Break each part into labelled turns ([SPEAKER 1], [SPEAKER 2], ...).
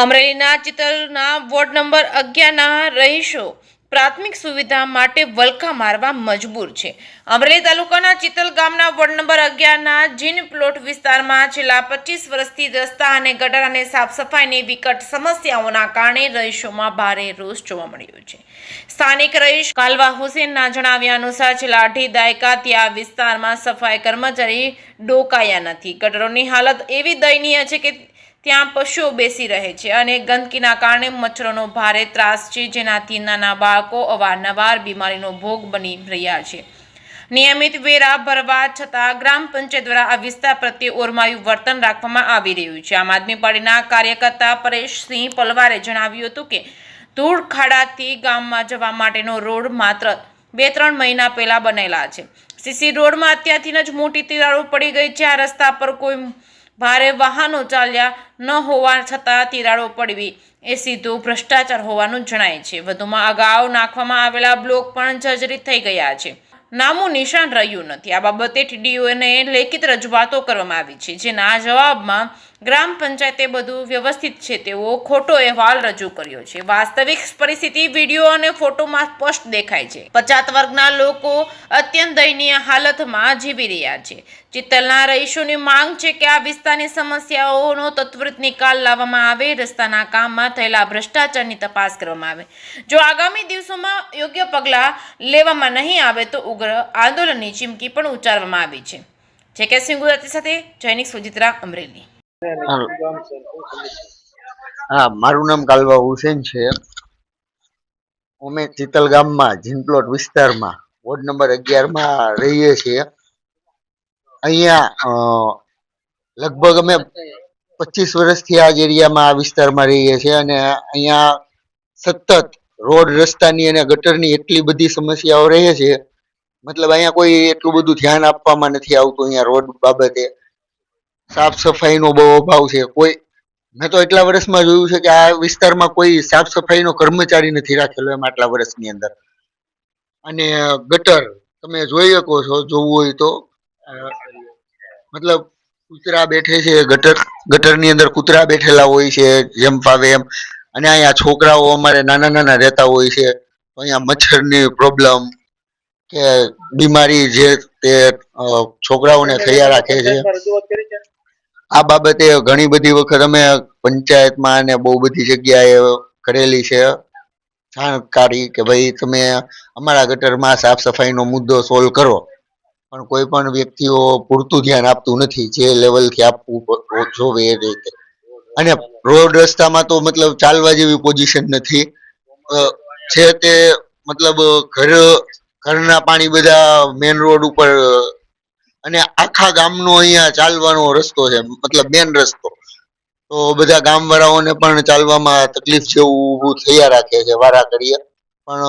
[SPEAKER 1] અમરેલીના ચિતલના ward number 11ના રહીશો પ્રાથમિક સુવિધા માટે વલખા મારવા મજબૂર છે. અમરેલી તાલુકાના ચિતલ ગામના વોર્ડ નંબર 11ના જીન પ્લોટ વિસ્તારમાં છેલ્લા 25 વર્ષથી રસ્તા અને ગટર અને સાફ સફાઈની વિકટ સમસ્યાઓના કારણે રહીશોમાં ભારે રોષ જોવા મળ્યો છે. સ્થાનિક રહીશ કાલવા હુસેનના જણાવ્યા અનુસાર છેલ્લા 2.5 દાયકાથી આ વિસ્તારમાં સફાઈ કર્મચારી ડોકાયા નથી. ગટરોની હાલત એવી દયનીય છે કે ત્યાં પશુઓ બેસી રહે છે અને ગંદકીના કારણે મચ્છરોનો ભારે ત્રાસ છે, જેનાથી નાના બાળકો અવારનવાર બીમારીનો ભોગ બની રહ્યા છે. નિયમિત વેરા ભરવા છતાં ગ્રામ પંચાયત દ્વારા આ વિસ્તાર પ્રત્યે ઓરમાયું વર્તન રાખવામાં આવી રહ્યું છે. આમ આદમી પાર્ટીના કાર્યકર્તા પરેશસિંહ પલવારે જણાવ્યું હતું કે ધૂળ ખાડાથી ગામમાં જવા માટેનો રોડ માત્ર 2-3 મહિના પહેલા બનેલા છે. સીસી રોડમાં અત્યારથી જ મોટી તિરાડો પડી ગઈ છે. આ રસ્તા પર કોઈ ભારે વાહનો ચાલ્યા ન હોવા છતાં તિરાડો પડવી એ સીધો ભ્રષ્ટાચાર હોવાનું જણાય છે. વધુમાં અગાઉ નાખવામાં આવેલા બ્લોક પણ જર્જરિત થઈ ગયા છે. નામું નિશાન રહ્યું નથી. આ બાબતે ટીડીઓને લેખિત રજૂઆતો કરવામાં આવી છે, જેના જવાબમાં ગ્રામ પંચાયતે બધું વ્યવસ્થિત છે તેવો ખોટો અહેવાલ રજૂ કર્યો છે. વાસ્તવિક પરિસ્થિતિ વિડીયો અને ફોટોમાં સ્પષ્ટ દેખાય છે. પછાત વર્ગના લોકો અત્યંત દયનીય હાલતમાં જીવી રહ્યા છે. ચિત્તલના રહીશોની માંગ છે કે આ વિસ્તારની સમસ્યાઓનો ત્વરિત નિકાલ લાવવામાં આવે, રસ્તાના કામમાં થયેલા ભ્રષ્ટાચારની તપાસ કરવામાં આવે. જો આગામી દિવસોમાં યોગ્ય પગલાં લેવામાં નહીં આવે તો ઉગ્ર આંદોલનની ચીમકી પણ ઉચ્ચારવામાં આવી છે. જે.કે. સિંહ ગુજરાતી સાથે જૈનિક સુજિત્રા, અમરેલી.
[SPEAKER 2] હા, મારું નામ કાલવા હુસેન છે. અમે ચિતલ ગામમાં જીનપ્લોટ વિસ્તારમાં વોર્ડ નંબર 11માં રહીએ છીએ. અહીંયા લગભગ અમે 25 વર્ષથી આ એરિયામાં આ વિસ્તારમાં રહીએ છીએ અને અહીંયા સતત રોડ રસ્તાની અને ગટરની એટલી બધી સમસ્યાઓ રહે છે. મતલબ અહીંયા કોઈ એટલું બધું ધ્યાન આપવામાં નથી આવતું. અહીંયા રોડ બાબતે સાફ સફાઈનો બહુ અભાવ છે. મેં તો એટલા વર્ષમાં જોયું છે કે આ વિસ્તારમાં કોઈ સાફ સફાઈનો કર્મચારી નથી રાખેલો એમ આટલા વર્ષની અંદર. અને ગટર તમે જોઈ શકો છો, જોવું હોય તો મતલબ કૂતરા બેઠે છે. ગટરની અંદર કૂતરા બેઠેલા હોય છે જેમ ફાવે એમ. અને અહીંયા છોકરાઓ અમારે નાના નાના રહેતા હોય છે, તો અહીંયા મચ્છરની પ્રોબ્લેમ કે બીમારી જે તે છોકરાઓને થયા રાખે છે. આ બાબતે ઘણી બધી વખત અમે પંચાયતમાં અને બહુ બધી જગ્યાએ કરેલી છે જાણકારી કે ભાઈ તમે અમારા ગટરમાં સાફ સફાઈનો મુદ્દો સોલ્વ કરો, પણ કોઈ પણ વ્યક્તિઓ પૂરતું ધ્યાન આપતું નથી જે લેવલથી આપવું જોવે એ રીતે. અને રોડ રસ્તામાં તો મતલબ ચાલવા જેવી પોઝિશન નથી છે તે મતલબ ઘરના પાણી બધા મેન રોડ ઉપર અને આખા ગામનો અહીંયા ચાલવાનો રસ્તો છે, મતલબ મેન રસ્તો. તો બધા ગામવાળાઓને પણ ચાલવામાં તકલીફ જેવું ઊભું થયા રાખે છે વારા ઘડીએ. પણ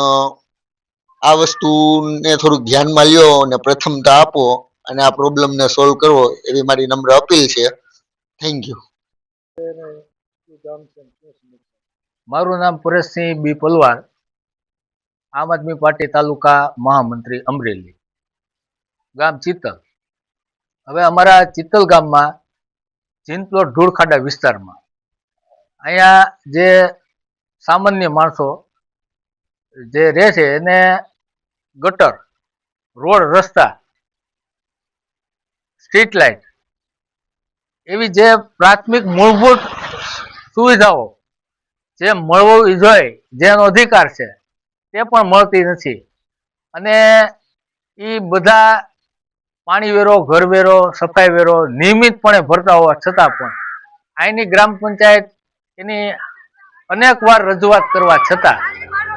[SPEAKER 2] આ વસ્તુને થોડુંક ધ્યાનમાં લ્યો અને પ્રથમતા આપો અને આ પ્રોબ્લેમને સોલ્વ કરવો એવી મારી નમ્ર અપીલ છે. Thank you.
[SPEAKER 3] મારું નામ પરેશસિંહ બી પલવાર, આમ આદમી પાર્ટી તાલુકા મહામંત્રી, અમરેલી, ગામ ચિત્તલ. હવે અમારા ચિત્તલ ગામમાં જીનપ્લોટ ધૂળખાડા વિસ્તારમાં અહીંયા જે સામાન્ય માણસો જે રહે છે એને ગટર, રોડ, રસ્તા, સ્ટ્રીટ લાઇટ એવી જે પ્રાથમિક મૂળભૂત સુવિધાઓ જે મળવી જોઈએ, જેનો અધિકાર છે, તે પણ મળતી નથી. અને એ બધા પાણી વેરો, ઘર વેરો, સફાઈ વેરો નિયમિતપણે ભરતા હોવા છતાં પણ અહીંની ગ્રામ પંચાયત એની અનેક વાર રજૂઆત કરવા છતાં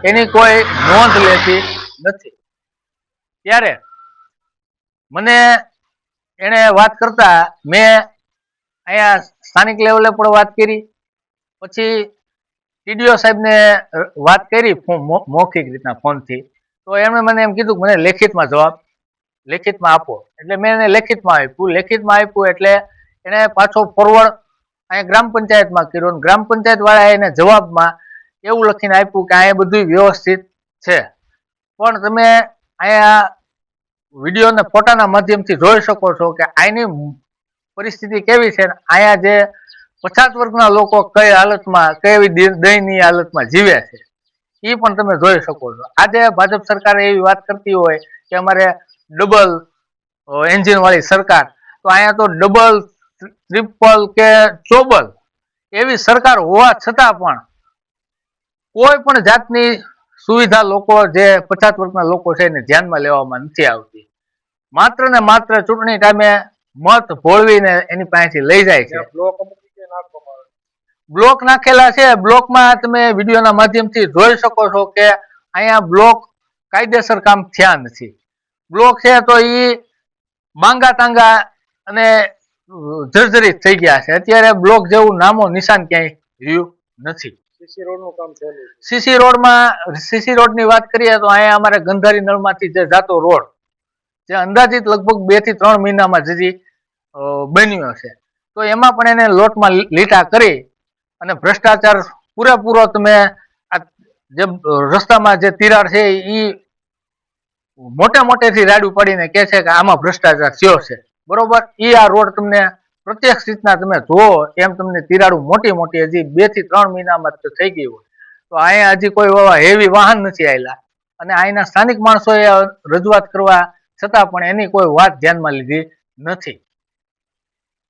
[SPEAKER 3] એની કોઈ નોંધ લેતી નથી. ત્યારે મને એણે વાત કરતા મેં અહીંયા સ્થાનિક લેવલે પણ વાત કરી, પછી ટીડીઓ સાહેબને વાત કરી મૌખિક રીતના ફોનથી. તો એમણે મને એમ કીધું કે મને લેખિતમાં આપો. એટલે મેં એને લેખિતમાં આપ્યું એટલે એને પાછો ફોરવર્ડ અહીંયા ગ્રામ પંચાયતમાં કર્યો. ગ્રામ પંચાયત વાળાએ એને જવાબમાં એવું લખીને આપ્યું કે અહીંયા બધું વ્યવસ્થિત છે, પણ તમે અહીંયા વિડીયો અને ફોટાના માધ્યમથી જોઈ શકો છો કે અહીંની પરિસ્થિતિ કેવી છે. અહીંયા જે પછાત વર્ગના લોકો કઈ હાલતમાં કેવી દયનીય હાલતમાં જીવે છે એ પણ તમે જોઈ શકો છો. આજે ભાજપ સરકાર એવી વાત કરતી હોય કે અમારે ડબલ એન્જિન વાળી સરકાર, તો અહીંયા તો ડબલ, ટ્રિપલ કે ચોબલ એવી સરકાર હોવા છતાં પણ કોઈ પણ જાતની સુવિધા લોકો જે પછાત વર્ગના લોકો છે એને ધ્યાનમાં લેવામાં નથી આવતી. માત્ર ને માત્ર ચૂંટણી ટાઈમે મત ભોળવીને એની પાસેથી લઈ જાય છે. બ્લોક નાખેલા છે. બ્લોકમાં તમે વિડીયોના માધ્યમથી જોઈ શકો છો કે અહીંયા બ્લોક કાયદેસર કામ થયા નથી. બ્લોક છે તો એ માંગા તાંગા અને જર્જરિત થઈ ગયા છે. અત્યારે બ્લોક જેવું નામો નિશાન ક્યાંય રહ્યું નથી. સીસી રોડની વાત કરીએ તો અહીંયા અમારે ગંધારી નળમાંથી જે જાતો રોડ, જે અંદાજિત લગભગ 2 થી 3 મહિનામાં હજી બન્યો છે, તો એમાં પણ એને લોટમાં લીટા કરી અને ભ્રષ્ટાચાર પૂરેપૂરો, તમે આ જે રસ્તામાં જે તિરાડ છે એ મોટેથી રાડું પાડીને કહે છે કે આમાં ભ્રષ્ટાચાર થયો છે. બરોબર, એ આ રોડ તમને પ્રત્યક્ષ રીતના તમે જુઓ એમ તમને તિરાડું મોટી હજી 2 થી 3 મહિનામાં થઈ ગઈ હોય. તો અહીંયા હજી કોઈ હેવી વાહન નથી આવેલા અને અહીંના સ્થાનિક માણસોએ રજૂઆત કરવા છતાં પણ એની કોઈ વાત ધ્યાનમાં લીધી નથી.